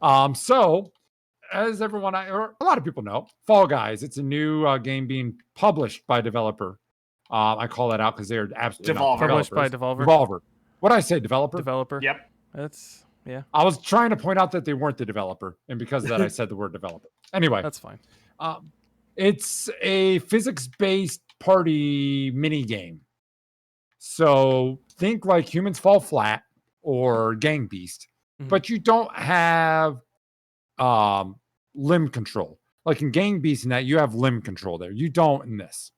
So as everyone, or a lot of people know, Fall Guys, it's a new game being published by a developer. I call that out because they're absolutely not Devolver. developers. Published by Devolver. Devolver. What did I say, developer? Developer. Yep. That's yeah. I was trying to point out that they weren't the developer, and because of that, I said the word developer. Anyway, That's fine. it's a physics-based party mini game. So think like Humans Fall Flat or Gang Beast, but you don't have limb control. Like in Gang Beast and that, you have limb control there. You don't in this.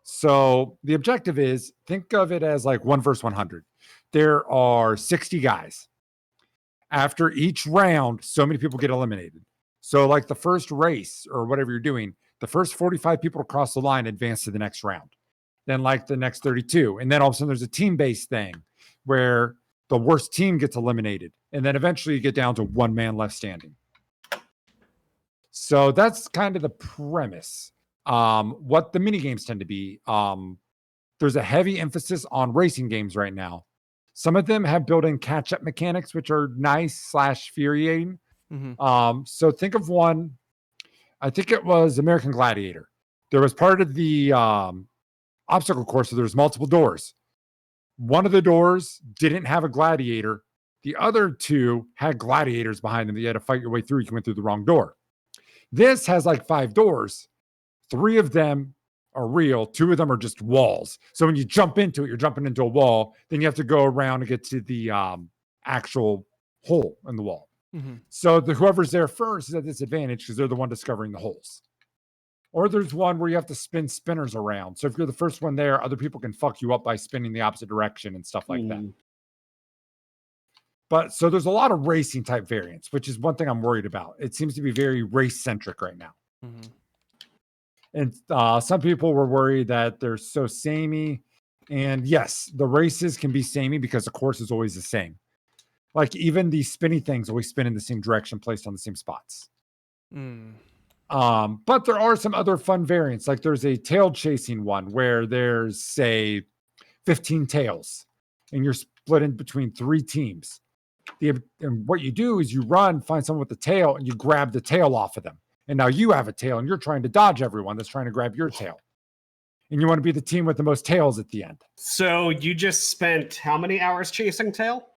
So the objective is, think of it as like 1 versus 100. There are 60 guys. After each round, so many people get eliminated. So like the first race or whatever you're doing, the first 45 people to cross the line advance to the next round. Then like the next 32. And then all of a sudden there's a team-based thing where the worst team gets eliminated. And then eventually you get down to one man left standing. So that's kind of the premise. What the mini games tend to be, there's a heavy emphasis on racing games right now. Some of them have built-in catch-up mechanics, which are nice / infuriating. So think of one, I think it was American Gladiator. There was part of the obstacle course, so there's multiple doors. One of the doors didn't have a gladiator. The other two had gladiators behind them that you had to fight your way through. You went through the wrong door. This has like 5 doors. 3 of them are real. 2 of them are just walls. So when you jump into it, you're jumping into a wall. Then you have to go around to get to the actual hole in the wall. So whoever's there first is at disadvantage because they're the one discovering the holes. Or there's one where you have to spin spinners around. So if you're the first one there, other people can fuck you up by spinning the opposite direction and stuff like that. But so there's a lot of racing type variants, which is one thing I'm worried about. It seems to be very race centric right now. And some people were worried that they're so samey. And yes, the races can be samey because the course is always the same. Like even the spinny things always spin in the same direction, placed on the same spots. But there are some other fun variants. Like there's a tail chasing one where there's, say, 15 tails, and you're split in between 3 teams. And what you do is you run, find someone with the tail, and you grab the tail off of them. And now you have a tail, and you're trying to dodge everyone that's trying to grab your tail. And you want to be the team with the most tails at the end. So you just spent how many hours chasing tail?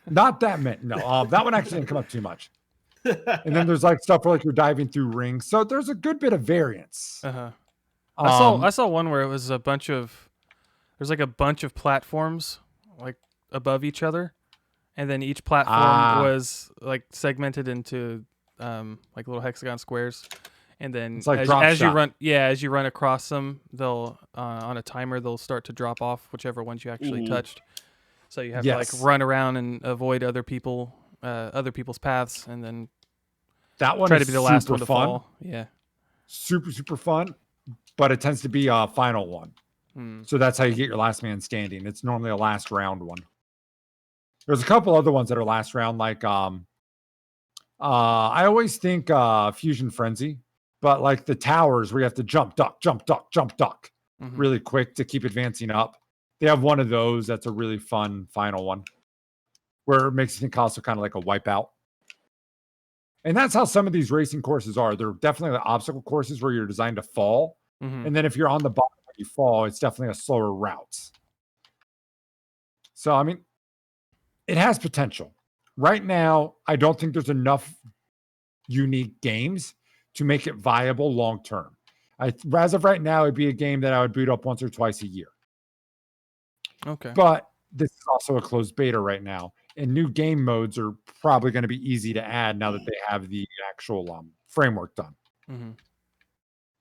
Not that many. No, that one actually didn't come up too much. And then there's like stuff where like you're diving through rings. So there's a good bit of variance. I saw one where it was there's like a bunch of platforms like above each other, and then each platform was like segmented into like little hexagon squares, and then it's like as you run across them, they'll on a timer they'll start to drop off whichever ones you actually touched. So you have to like run around and avoid other people's paths, and then that one try to be the last one to fall. Yeah, super fun, but it tends to be a final one. So that's how you get your last man standing. It's normally a last round one. There's a couple other ones that are last round, like I always think Fusion Frenzy, but like the towers where you have to jump, duck, really quick to keep advancing up. They have one of those that's a really fun final one where it makes you think also kind of like a Wipeout. And that's how some of these racing courses are. They're definitely the obstacle courses where you're designed to fall. And then if you're on the bottom when you fall, it's definitely a slower route. So, I mean, it has potential. Right now, I don't think there's enough unique games to make it viable long term. As of right now, it'd be a game that I would boot up once or twice a year. Okay. But this is also a closed beta right now, and new game modes are probably going to be easy to add now that they have the actual framework done.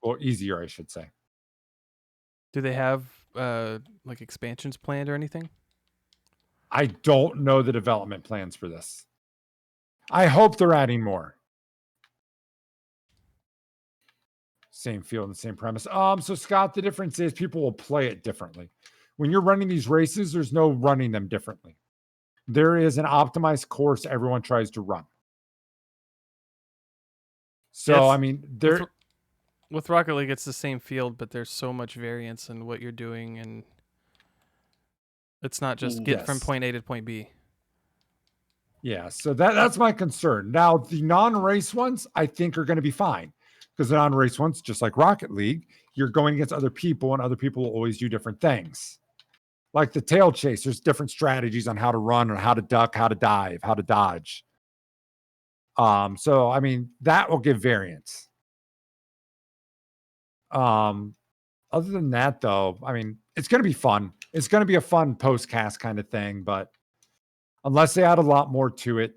Or easier, I should say. Do they have like expansions planned or anything? I don't know the development plans for this. I hope they're adding more. Same field and same premise. So Scott, the difference is people will play it differently. When you're running these races, there's no running them differently. There is an optimized course everyone tries to run. So, I mean, with Rocket League, it's the same field, but there's so much variance in what you're doing, and it's not just get from point A to point B. Yeah, so that's my concern. Now, the non-race ones, I think, are going to be fine because the non-race ones, just like Rocket League, you're going against other people, and other people will always do different things. Like the tail chase, there's different strategies on how to run, or how to duck, how to dive, how to dodge. So I mean, that will give variance. Other than that, though, I mean, it's going to be fun. It's going to be a fun post-cast kind of thing, but unless they add a lot more to it,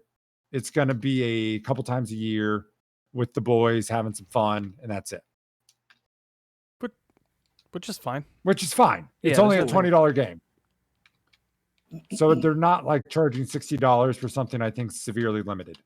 it's going to be a couple times a year with the boys having some fun, and that's it. Which is fine. Which is fine. It's Yeah, only a there's no $20 game. So they're not like charging $60 for something I think severely limited.